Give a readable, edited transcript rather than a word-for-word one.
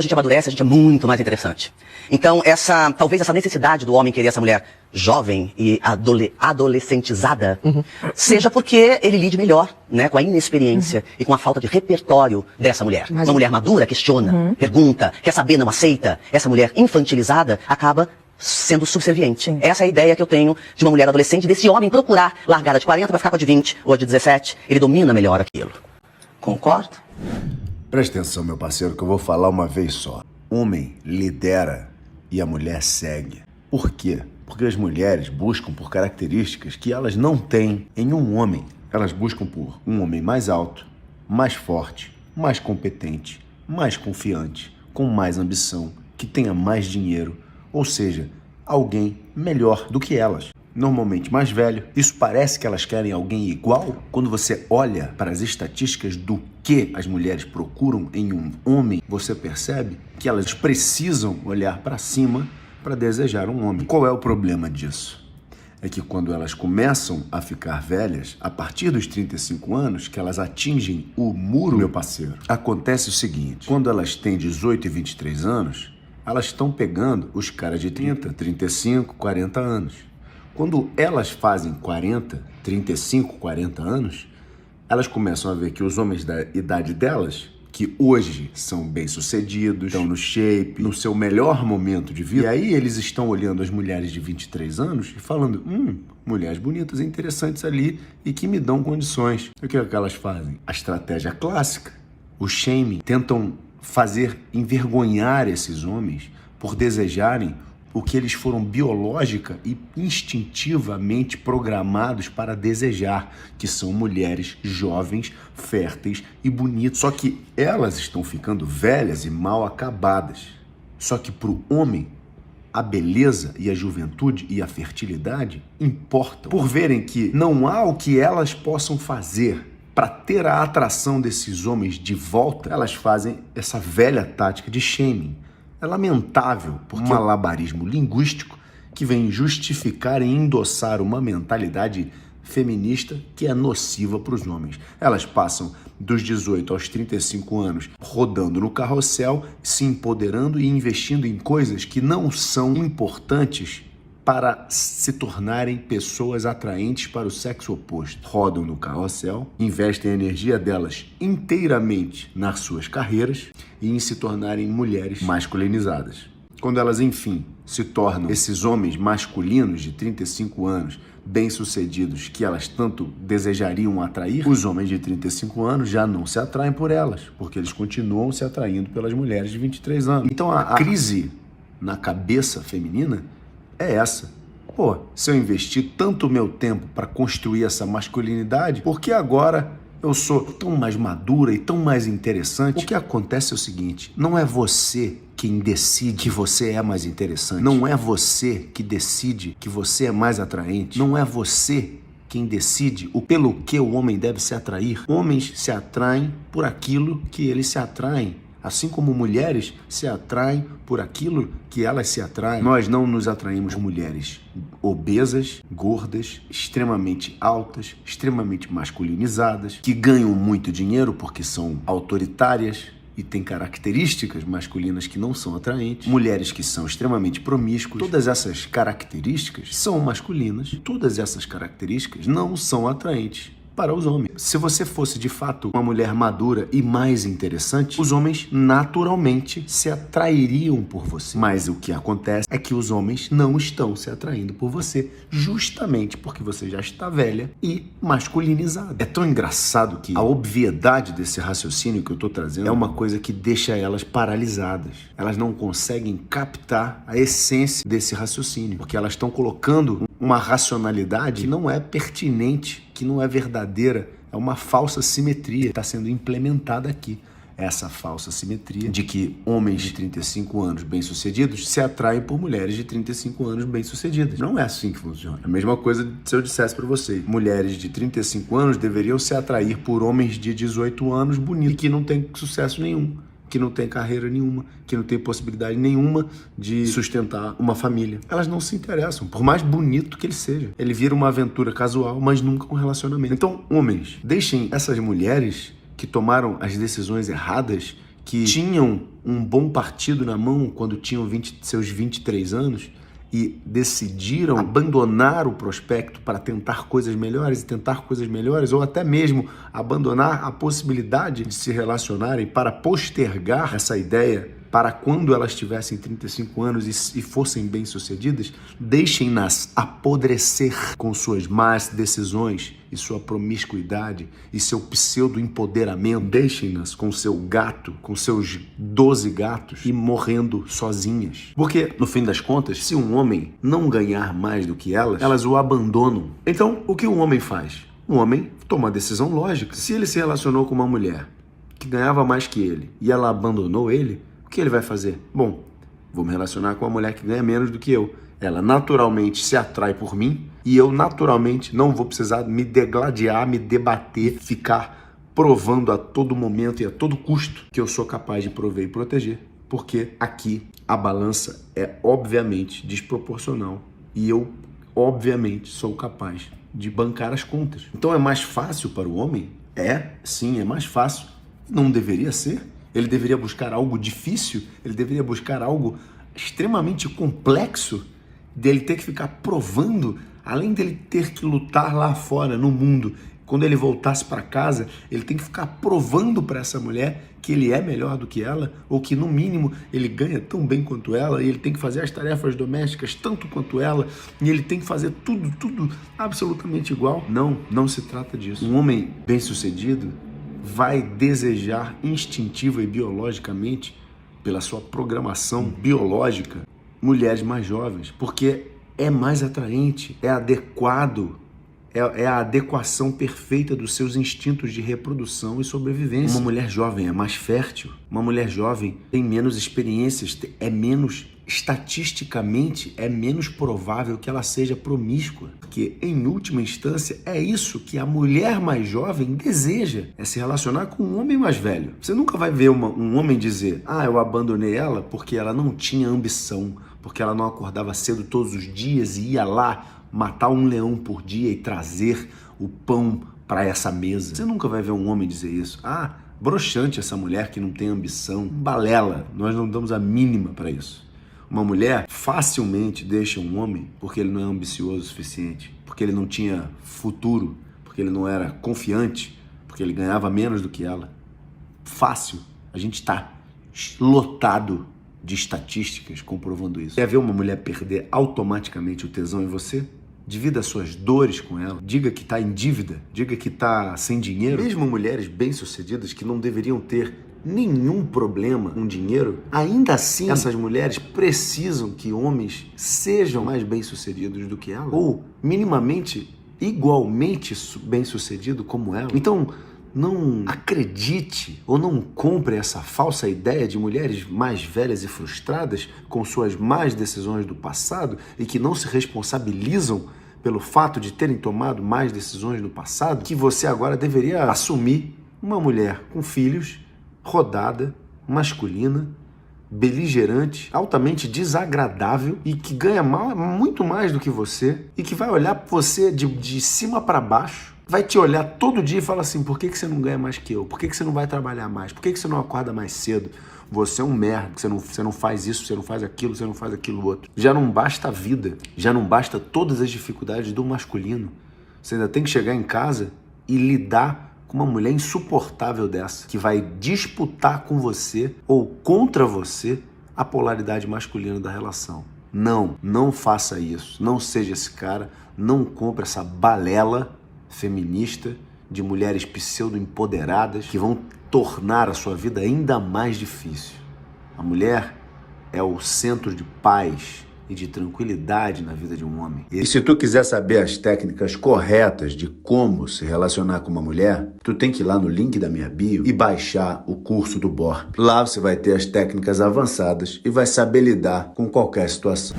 a gente amadurece, a gente é muito mais interessante. Então, talvez essa necessidade do homem querer essa mulher jovem e adolescentizada, seja porque ele lide melhor, né, com a inexperiência e com a falta de repertório dessa mulher. Uma mulher madura questiona, pergunta, quer saber, não aceita. Essa mulher infantilizada acaba sendo subserviente. Essa é a ideia que eu tenho de uma mulher adolescente, desse homem procurar largar a de 40 para ficar com a de 20 ou a de 17. Ele domina melhor aquilo. Concorda? Presta atenção, meu parceiro, que eu vou falar uma vez só. Homem lidera e a mulher segue. Por quê? Porque as mulheres buscam por características que elas não têm em um homem. Elas buscam por um homem mais alto, mais forte, mais competente, mais confiante, com mais ambição, que tenha mais dinheiro, ou seja, alguém melhor do que elas. Normalmente mais velho. Isso parece que elas querem alguém igual? Quando você olha para as estatísticas do que as mulheres procuram em um homem, você percebe que elas precisam olhar para cima para desejar um homem. Qual é o problema disso? É que quando elas começam a ficar velhas, a partir dos 35 anos, que elas atingem o muro, meu parceiro, acontece o seguinte: quando elas têm 18 e 23 anos, elas estão pegando os caras de 30, 35, 40 anos. Quando elas fazem 40, 35, 40 anos, elas começam a ver que os homens da idade delas, que hoje são bem-sucedidos, estão no shape, no seu melhor momento de vida, e aí eles estão olhando as mulheres de 23 anos e falando, mulheres bonitas e interessantes ali e que me dão condições. O que é que elas fazem? A estratégia clássica, o shaming, tentam envergonhar esses homens por desejarem o que eles foram biológica e instintivamente programados para desejar, que são mulheres jovens, férteis e bonitas. Só que elas estão ficando velhas e mal acabadas. Só que para o homem, a beleza e a juventude e a fertilidade importam. Por verem que não há o que elas possam fazer para ter a atração desses homens de volta, elas fazem essa velha tática de shaming. É lamentável, porque é um malabarismo linguístico que vem justificar e endossar uma mentalidade feminista que é nociva para os homens. Elas passam dos 18 aos 35 anos rodando no carrossel, se empoderando e investindo em coisas que não são importantes para se tornarem pessoas atraentes para o sexo oposto. Rodam no carrossel, investem a energia delas inteiramente nas suas carreiras e em se tornarem mulheres masculinizadas. Quando elas, enfim, se tornam esses homens masculinos de 35 anos, bem-sucedidos, que elas tanto desejariam atrair, os homens de 35 anos já não se atraem por elas, porque eles continuam se atraindo pelas mulheres de 23 anos. Então a crise na cabeça feminina é essa. Pô, se eu investir tanto meu tempo para construir essa masculinidade, por que agora eu sou tão mais madura e tão mais interessante? O que acontece é o seguinte: não é você quem decide que você é mais interessante. Não é você que decide que você é mais atraente. Não é você quem decide pelo que o homem deve se atrair. Homens se atraem por aquilo que eles se atraem. Assim como mulheres se atraem por aquilo que elas se atraem. Nós não nos atraímos por mulheres obesas, gordas, extremamente altas, extremamente masculinizadas, que ganham muito dinheiro porque são autoritárias e têm características masculinas que não são atraentes. Mulheres que são extremamente promíscuas. Todas essas características são masculinas. Todas essas características não são atraentes para os homens. Se você fosse de fato uma mulher madura e mais interessante, os homens naturalmente se atrairiam por você. Mas o que acontece é que os homens não estão se atraindo por você, justamente porque você já está velha e masculinizada. É tão engraçado que a obviedade desse raciocínio que eu estou trazendo é uma coisa que deixa elas paralisadas. Elas não conseguem captar a essência desse raciocínio, porque elas estão colocando uma racionalidade que não é pertinente, que não é verdadeira, é uma falsa simetria que está sendo implementada aqui. Essa falsa simetria de que homens de 35 anos bem-sucedidos se atraem por mulheres de 35 anos bem-sucedidas. Não é assim que funciona. A mesma coisa se eu dissesse para vocês: mulheres de 35 anos deveriam se atrair por homens de 18 anos bonitos e que não têm sucesso nenhum, que não tem carreira nenhuma, que não tem possibilidade nenhuma de sustentar uma família. Elas não se interessam, por mais bonito que ele seja. Ele vira uma aventura casual, mas nunca um relacionamento. Então, homens, deixem essas mulheres que tomaram as decisões erradas, que tinham um bom partido na mão quando tinham seus 23 anos e decidiram abandonar o prospecto para tentar coisas melhores, ou até mesmo abandonar a possibilidade de se relacionarem para postergar essa ideia para quando elas tivessem 35 anos e fossem bem-sucedidas, deixem-nas apodrecer com suas más decisões e sua promiscuidade e seu pseudo-empoderamento. Deixem-nas com seu gato, com seus 12 gatos e morrendo sozinhas. Porque, no fim das contas, se um homem não ganhar mais do que elas o abandonam. Então, o que um homem faz? Um homem toma uma decisão lógica. Se ele se relacionou com uma mulher que ganhava mais que ele e ela abandonou ele, o que ele vai fazer? Bom, vou me relacionar com uma mulher que ganha menos do que eu. Ela naturalmente se atrai por mim e eu naturalmente não vou precisar me degladiar, me debater, ficar provando a todo momento e a todo custo que eu sou capaz de prover e proteger. Porque aqui a balança é obviamente desproporcional e eu obviamente sou capaz de bancar as contas. Então é mais fácil para o homem? Sim, é mais fácil. Não deveria ser? Ele deveria buscar algo difícil? Ele deveria buscar algo extremamente complexo? Dele ter que ficar provando, além dele ter que lutar lá fora, no mundo. Quando ele voltasse para casa, ele tem que ficar provando para essa mulher que ele é melhor do que ela, ou que no mínimo ele ganha tão bem quanto ela, e ele tem que fazer as tarefas domésticas tanto quanto ela, e ele tem que fazer tudo absolutamente igual. Não se trata disso. Um homem bem-sucedido vai desejar instintiva e biologicamente, pela sua programação biológica, mulheres mais jovens, porque é mais atraente, é adequado, é a adequação perfeita dos seus instintos de reprodução e sobrevivência. Uma mulher jovem é mais fértil, uma mulher jovem tem menos experiências, estatisticamente é menos provável que ela seja promíscua, porque em última instância é isso que a mulher mais jovem deseja, é se relacionar com um homem mais velho. Você nunca vai ver um homem dizer: eu abandonei ela porque ela não tinha ambição, porque ela não acordava cedo todos os dias e ia lá matar um leão por dia e trazer o pão para essa mesa. Você nunca vai ver um homem dizer isso. Broxante essa mulher que não tem ambição. Balela, nós não damos a mínima para isso. Uma mulher facilmente deixa um homem porque ele não é ambicioso o suficiente, porque ele não tinha futuro, porque ele não era confiante, porque ele ganhava menos do que ela. Fácil. A gente está lotado de estatísticas comprovando isso. Quer ver uma mulher perder automaticamente o tesão em você? Divida suas dores com ela, diga que está em dívida, diga que está sem dinheiro. Mesmo mulheres bem-sucedidas que não deveriam ter nenhum problema com dinheiro, ainda assim essas mulheres precisam que homens sejam mais bem-sucedidos do que ela, ou minimamente igualmente bem-sucedido como ela. Então, não acredite ou não compre essa falsa ideia de mulheres mais velhas e frustradas com suas más decisões do passado e que não se responsabilizam pelo fato de terem tomado más decisões no passado, que você agora deveria assumir uma mulher com filhos, rodada, masculina, beligerante, altamente desagradável e que ganha muito mais do que você e que vai olhar para você de cima para baixo, vai te olhar todo dia e falar assim: por que você não ganha mais que eu? Por que você não vai trabalhar mais? Por que você não acorda mais cedo? Você é um merda, você não faz isso, você não faz aquilo, você não faz aquilo outro. Já não basta a vida, já não basta todas as dificuldades do masculino. Você ainda tem que chegar em casa e lidar com uma mulher insuportável dessa, que vai disputar com você ou contra você a polaridade masculina da relação. Não faça isso. Não seja esse cara, não compre essa balela feminista de mulheres pseudo-empoderadas que vão tornar a sua vida ainda mais difícil. A mulher é o centro de paz e de tranquilidade na vida de um homem. E se tu quiser saber as técnicas corretas de como se relacionar com uma mulher, tu tem que ir lá no link da minha bio e baixar o curso do BORP. Lá você vai ter as técnicas avançadas e vai saber lidar com qualquer situação.